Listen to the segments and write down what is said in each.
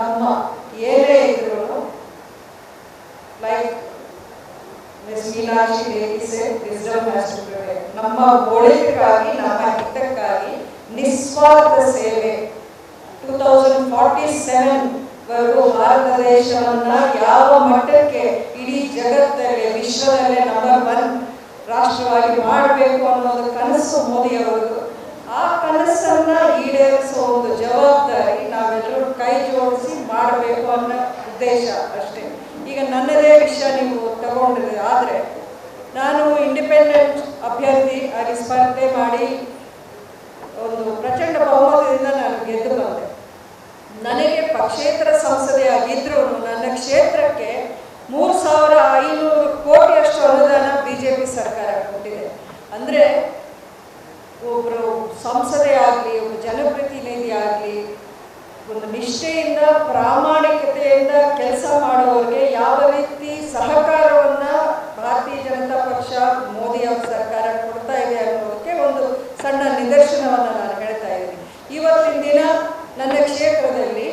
ನಮ್ಮ ಏನೇ ಇದ್ರು like Miss Meenakshi Devi said wisdom has to prevail. ನಮ್ಮ ಒಳಿತಿಗಾಗಿ, ನಮ್ಮ ಹಿತಕ್ಕಾಗಿ ನಿಸ್ವಾರ್ಥ ಸೇವೆ 2047 ವರೆಗೂ ಭಾರತ ದೇಶವನ್ನ ಯಾವ ಮಟ್ಟಕ್ಕೆ ಇಡೀ ಜಗತ್ತಲ್ಲಿ ವಿಶ್ವದಲ್ಲೇ ನಂಬರ್ 1 ರಾಷ್ಟ್ರವಾಗಿ ಮಾಡಬೇಕು ಅನ್ನೋದು ಕನಸು ಮೋದಿಯವರದು. ಆ ಕನಸನ್ನ ಈಡೇರಿಸುವ ಒಂದು ಜವಾಬ್ದಾರಿ ನಾವೆಲ್ಲರೂ ಕೈ ಜೋಡಿಸಿ ಮಾಡಬೇಕು ಅನ್ನೋ ಉದ್ದೇಶ ಅಷ್ಟೇ. ಈಗ ನನ್ನದೇ ವಿಷಯ ನೀವು ತಗೊಂಡಿದೆ. ಆದರೆ ನಾನು ಇಂಡಿಪೆಂಡೆಂಟ್ ಅಭ್ಯರ್ಥಿ ಆಗಿ ಸ್ಪರ್ಧೆ ಮಾಡಿ ಒಂದು ಪ್ರಚಂಡ ಬಹುಮತದಿಂದ ನಾನು ಗೆದ್ದು ಬಂದೆ. ನನಗೆ ಪಕ್ಷೇತರ ಸಂಸದೆ ಆಗಿದ್ರೂ ನನ್ನ ಕ್ಷೇತ್ರಕ್ಕೆ 3,500 ಕೋಟಿಯಷ್ಟು ಅನುದಾನ ಬಿಜೆಪಿ ಸರ್ಕಾರ ಕೊಟ್ಟಿದೆ. ಅಂದರೆ ಒಬ್ಬರು ಸಂಸದೆ ಆಗಲಿ, ಒಬ್ಬ ಜನಪ್ರತಿನಿಧಿ ಆಗಲಿ, ಒಂದು ನಿಷ್ಠೆಯಿಂದ ಪ್ರಾಮಾಣಿಕತೆಯಿಂದ ಕೆಲಸ ಮಾಡುವವರಿಗೆ ಯಾವ ರೀತಿ ಸಹಕಾರವನ್ನು ಭಾರತೀಯ ಜನತಾ ಪಕ್ಷ ಮೋದಿಯವರ ಸರ್ಕಾರ ಕೊಡ್ತಾ ಇದೆ ಅನ್ನೋದಕ್ಕೆ ಒಂದು ಸಣ್ಣ ನಿದರ್ಶನವನ್ನು ನಾನು ಹೇಳ್ತಾ ಇದ್ದೀನಿ. ಇವತ್ತಿನ ದಿನ ನನ್ನ ಕ್ಷೇತ್ರದಲ್ಲಿ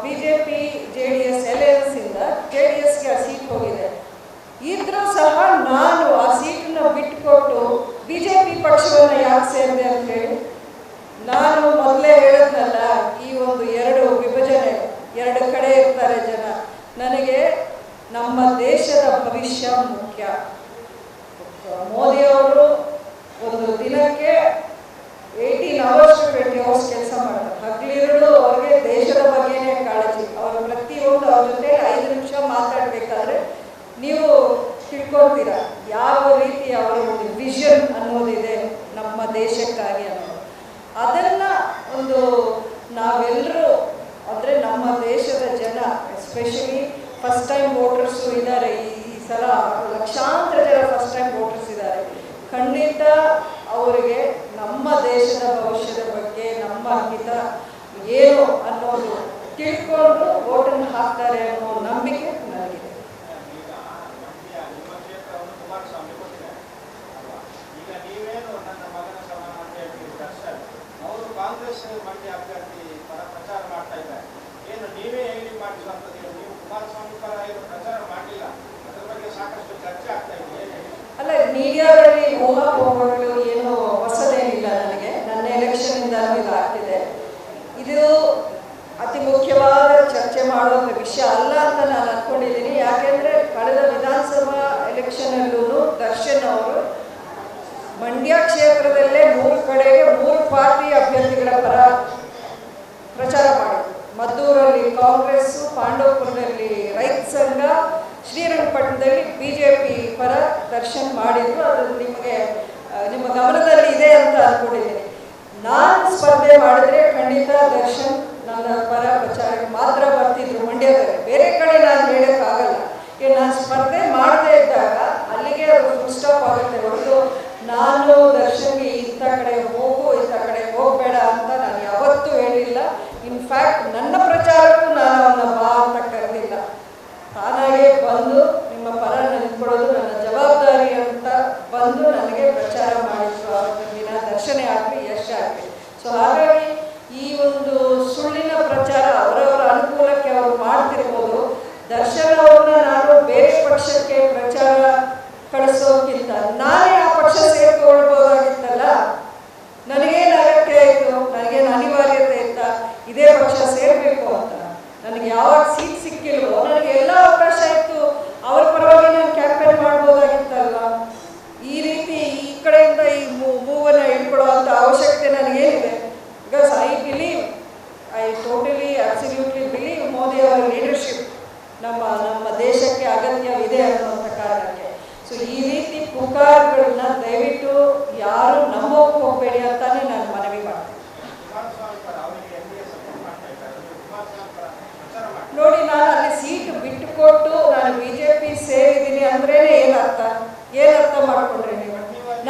ಬಿಜೆಪಿ JDS ಅಲಯನ್ಸಿಂದ JDSಗೆ ಆ ಸೀಟ್ ಹೋಗಿದೆ. ಇದ್ರೂ ಸಹ ನಾನು ಆ ಸೀಟನ್ನು ಬಿಟ್ಟುಕೊಟ್ಟು ಬಿಜೆಪಿ ಪಕ್ಷವನ್ನು ಯಾಕೆ ಸೇರಿದೆ ಅಂತ ಹೇಳಿ, ನಾನು ಮೊದಲೇ ಹೇಳಿದ್ನಲ್ಲ, ಈ ಒಂದು 2 ವಿಭಜನೆ, 2 ಕಡೆ ಇರ್ತಾರೆ ಜನ. ನನಗೆ ನಮ್ಮ ದೇಶದ ಭವಿಷ್ಯ ಮುಖ್ಯ. ಮೋದಿಯವರು ಒಂದು ದಿನಕ್ಕೆ 18 hours to 20 hours ಕೆಲಸ ಮಾಡ್ತಾರೆ. ಹಗಲಿರುಳು ಅವ್ರಿಗೆ ದೇಶದ ಬಗ್ಗೆನೇ ಕಾಳಜಿ. ಅವರು ಪ್ರತಿಯೊಂದು ಅವ್ರ ಜೊತೆ 5 ನಿಮಿಷ ಮಾತಾಡಬೇಕಾದ್ರೆ ನೀವು ತಿಳ್ಕೊಳ್ತೀರಾ ಯಾವ ರೀತಿ ಅವರ ಒಂದು ವಿಷನ್ ಅನ್ನೋದಿದೆ ನಮ್ಮ ದೇಶಕ್ಕಾಗಿ ಅನ್ನೋದು. ಅದನ್ನು ಒಂದು ನಾವೆಲ್ಲರೂ ಅಂದರೆ ನಮ್ಮ ದೇಶದ ಜನ, ಎಸ್ಪೆಷಲಿ ಫಸ್ಟ್ ಟೈಮ್ ವೋಟರ್ಸು ಇದ್ದಾರೆ. ಈ ಸಲ ಲಕ್ಷಾಂತರ ಜನ ಫಸ್ಟ್ ಟೈಮ್ ವೋಟರ್ಸ್ ಇದ್ದಾರೆ. ಖಂಡಿತ ಅವರಿಗೆ ನಮ್ಮ ದೇಶದ ಭವಿಷ್ಯದ ಬಗ್ಗೆ, ನಮ್ಮ ಹಿತ ಏನು ಅನ್ನೋದು ತಿಳ್ಕೊಂಡು ವೋಟನ್ನು ಹಾಕ್ತಾರೆ ಅನ್ನೋ ನಂಬಿಕೆ ನನಗಿದೆ. ಕಾಂಗ್ರೆಸ್ ಮಂಡ್ಯ ಅಭ್ಯರ್ಥಿ ಪರ ಪ್ರಚಾರ ಮಾಡ್ತಾ ಇದ್ದಾರೆ. ಏನು ನೀವೇ ಹೇಳಿ ಮಾಡಿಸುವಂಥದ್ದು? ನೀವು ಕುಮಾರಸ್ವಾಮಿ ಪರ ಏನು ಪ್ರಚಾರ ಮಾಡಲಿಲ್ಲ, ಅದ್ರ ಬಗ್ಗೆ ಸಾಕಷ್ಟು ಚರ್ಚೆ ಆಗ್ತಾ ಇದೆ. ಅಲ್ಲ, ಮೀಡಿಯಾದಲ್ಲಿ ಊಹಾಪೋಹಗಳು ಏನು ಹೊಸದೇನಿಲ್ಲ. ನನಗೆ ನನ್ನ ಎಲೆಕ್ಷನ್ನಿಂದ ಇದಾಗ್ತಿದೆ. ಇದು ಅತಿ ಮುಖ್ಯವಾದ ಚರ್ಚೆ ಮಾಡುವಂಥ ವಿಷಯ ಅಲ್ಲ ಅಂತ ನಾನು ಅಂದ್ಕೊಂಡಿದ್ದೀನಿ. ಯಾಕೆಂದರೆ ಕಳೆದ ವಿಧಾನಸಭಾ ಎಲೆಕ್ಷನಲ್ಲೂ ದರ್ಶನ್ ಅವರು ಮಂಡ್ಯ ಕ್ಷೇತ್ರದಲ್ಲೇ 3 ಕಡೆಗೆ 3 ಪಾರ್ಟಿ ಅಭ್ಯರ್ಥಿಗಳ ಪರ ಪ್ರಚಾರ ಮಾಡಿದರು. ಮದ್ದೂರಲ್ಲಿ ಕಾಂಗ್ರೆಸ್ಸು, ಪಾಂಡವಪುರದಲ್ಲಿ ರೈತ ಸಂಘ, ಶ್ರೀರಂಗಪಟ್ಟಣದಲ್ಲಿ ಬಿಜೆಪಿ ಪರ ದರ್ಶನ್ ಮಾಡಿದ್ರು. ಅದು ನಿಮ್ಮ ಗಮನದಲ್ಲಿ ಇದೆ ಅಂತ ಅಂದ್ಕೊಂಡಿದ್ದೀನಿ. ನಾನು ಸ್ಪರ್ಧೆ ಮಾಡಿದ್ರೆ ಖಂಡಿತ ದರ್ಶನ್ ನನ್ನ ಪರ ಪ್ರಚಾರಕ್ಕೆ ಮಾತ್ರ ಬರ್ತಿದ್ರು ಮಂಡ್ಯದಲ್ಲಿ. ಬೇರೆ ಕಡೆ ನಾನು ಹೇಳೋಕ್ಕಾಗಲ್ಲ. ನಾನು ಸ್ಪರ್ಧೆ ಮಾಡದೇ ಇದ್ದಾಗ ಅಲ್ಲಿಗೆ ಅದು ಫುಲ್ ಸ್ಟಾಪ್ ಆಗುತ್ತೆ ಹೊರತು ನಾನು ದರ್ಶನ್ಗೆ ಇಂಥ ಕಡೆ ಹೋಗು, ಇಂಥ ಕಡೆ ಹೋಗಬೇಡ ಅಂತ ನಾನು ಯಾವತ್ತೂ ಹೇಳಿಲ್ಲ. ಇನ್ಫ್ಯಾಕ್ಟ್ ನನ್ನ ಪ್ರಚಾರಕ್ಕೂ ನಾನು ಅವನ್ನ ಬಾ ಅಂತ ಕರೆದಿಲ್ಲ. ತಾನಾಗೆ ಬಂದು ನಿಮ್ಮ ಪರ ನಿಂತ್ಕೊಳ್ಳೋದು ನನ್ನ ಜವಾಬ್ದಾರಿ ಅಂತ ಬಂದು ನನಗೆ ಪ್ರಚಾರ ಮಾಡಿದ್ರು. ಅವತ್ತಿನ ದಿನ ದರ್ಶನೇ ಆಗಲಿ, ಯಶ್ ಆಗಲಿ. ಸೊ ಹಾಗಾಗಿ ಈ ಒಂದು ಸುಳ್ಳಿನ ಪ್ರಚಾರ ಅವರವರ ಅನುಕೂಲಕ್ಕೆ ಅವರು ಮಾಡ್ತಿರ್ಬೋದು. ದರ್ಶನ್ ಅವ್ರನ್ನ ನಾನು ಬೇರೆ ಪಕ್ಷಕ್ಕೆ ಪ್ರಚಾರ ಕಳಿಸೋಕ್ಕಿಂತ ನಾನೇ ಆ ಪಕ್ಷ ಸೇರ್ಕೊಳ್ಬೋದಾಗಿತ್ತಲ್ಲ. ನನಗೇನು ಅಗತ್ಯ ಇತ್ತು, ನನಗೇನು ಅನಿವಾರ್ಯತೆ ಇತ್ತ ಇದೇ ಪಕ್ಷ ಸೇರಬೇಕು ಅಂತ? ನನಗೆ ಯಾವಾಗ ಸೀಟ್ ಸಿಕ್ಕಿಲ್ವೋ ನನಗೆ ಎಲ್ಲ ಅವಕಾಶ ಇತ್ತು. ಅವ್ರ ಪರವಾಗಿ ನಾನು ಕ್ಯಾಂಪೇನ್ ಮಾಡ್ಬೋದಾಗಿತ್ತಲ್ವ. ಈ ರೀತಿ ಈ ಕಡೆಯಿಂದ ಈ ಮೂವನ್ನು ಇಟ್ಕೊಳ್ಳುವಂಥ ಅವಶ್ಯಕತೆ ನನಗೇನಿದೆ? Because I totally absolutely believe Modi ಅವರ ಲೀಡರ್ಶಿಪ್ ನಮ್ಮ ದೇಶಕ್ಕೆ ಅಗತ್ಯವಿದೆ ಅನ್ನುವಂಥ ಕಾರಣಕ್ಕೆ. ಸೊ ಈ ರೀತಿ ಪುಕಾರ್ಗಳನ್ನ ದಯವಿಟ್ಟು ಯಾರು ನಂಬೋಕೆ ಹೋಗಬೇಡಿ ಅಂತಾನೆ ನಾನು ಮನವಿ ಮಾಡ್ತೀನಿ. ನೋಡಿ, ನಾನು ಅಲ್ಲಿ ಸೀಟ್ ಬಿಟ್ಟುಕೊಟ್ಟು ನಾನು ಬಿಜೆಪಿ ಸೇರಿದ್ದೀನಿ ಅಂದ್ರೇ ಏನರ್ಥ ಮಾಡ್ಕೊಂಡ್ರಿ ನೀವು?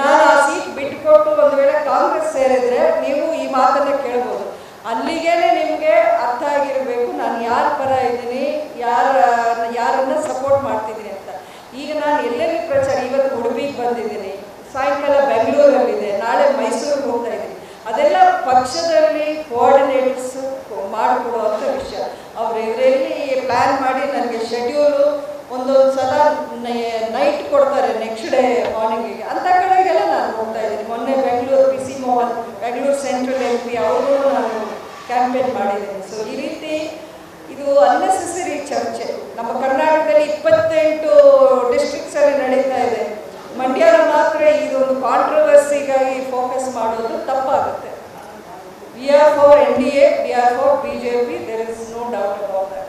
ನಾನು ಆ ಸೀಟ್ ಬಿಟ್ಟುಕೊಟ್ಟು ಒಂದು ವೇಳೆ ಕಾಂಗ್ರೆಸ್ ಸೇರಿದ್ರೆ ನೀವು ಈ ಮಾತನ್ನ ಕೇಳ್ಬೋದು. ಅಲ್ಲಿಗೇನೆ ನಿಮಗೆ ಅರ್ಥ ಆಗಿರಬೇಕು ನಾನು ಯಾರ ಪರ ಇದ್ದೀನಿ, ಯಾರನ್ನ ಸಪೋರ್ಟ್ ಮಾಡ್ತಿದ್ದೀನಿ ಅಂತ. ಈಗ ನಾನು ಎಲ್ಲೆಲ್ಲಿ ಪ್ರಚಾರ, ಇವತ್ತು ಉಡುಪಿಗೆ ಬಂದಿದ್ದೀನಿ, ಸಾಯಂಕಾಲ ಬೆಂಗಳೂರಲ್ಲಿದೆ, ನಾಳೆ ಮೈಸೂರಿಗೆ ಹೋಗ್ತಾ ಇದ್ದೀನಿ. ಅದೆಲ್ಲ ಪಕ್ಷದಲ್ಲಿ ಕೋಆರ್ಡಿನೇಟ್ಸ್ ಮಾಡಿಕೊಡುವಂಥ ವಿಷಯ. ಅವ್ರು ಇವರಲ್ಲಿ ಪ್ಲ್ಯಾನ್ ಮಾಡಿ ನನಗೆ ಶೆಡ್ಯೂಲು ಒಂದೊಂದು ಸಲ ನೈಟ್ ಕೊಡ್ತಾರೆ ನೆಕ್ಸ್ಟ್ ಡೇ ಮಾರ್ನಿಂಗಿಗೆ. ಅಂಥ ಕಡೆಗೆಲ್ಲ ನಾನು ಹೋಗ್ತಾ ಇದ್ದೀನಿ. ಮೊನ್ನೆ Bengaluru P C Mohan, Bengaluru central MP ಅವರು ನಾನು ಕ್ಯಾಂಪೇನ್ ಮಾಡಿದ್ದೀನಿ. ಸೊ ಈ ರೀತಿ ಇದು ಅನ್ನೆಸೆಸರಿ ಚರ್ಚೆ. ನಮ್ಮ ಕರ್ನಾಟಕದಲ್ಲಿ 28 ಡಿಸ್ಟ್ರಿಕ್ಟ್ಸಲ್ಲಿ ನಡೀತಾ ಇದೆ. ಮಂಡ್ಯದ ಮಾತ್ರ ಇದೊಂದು ಕಾಂಟ್ರವರ್ಸಿಗಾಗಿ ಫೋಕಸ್ ಮಾಡೋದು ತಪ್ಪಾಗುತ್ತೆ. We are for NDA, we are for BJP, there is no doubt about that.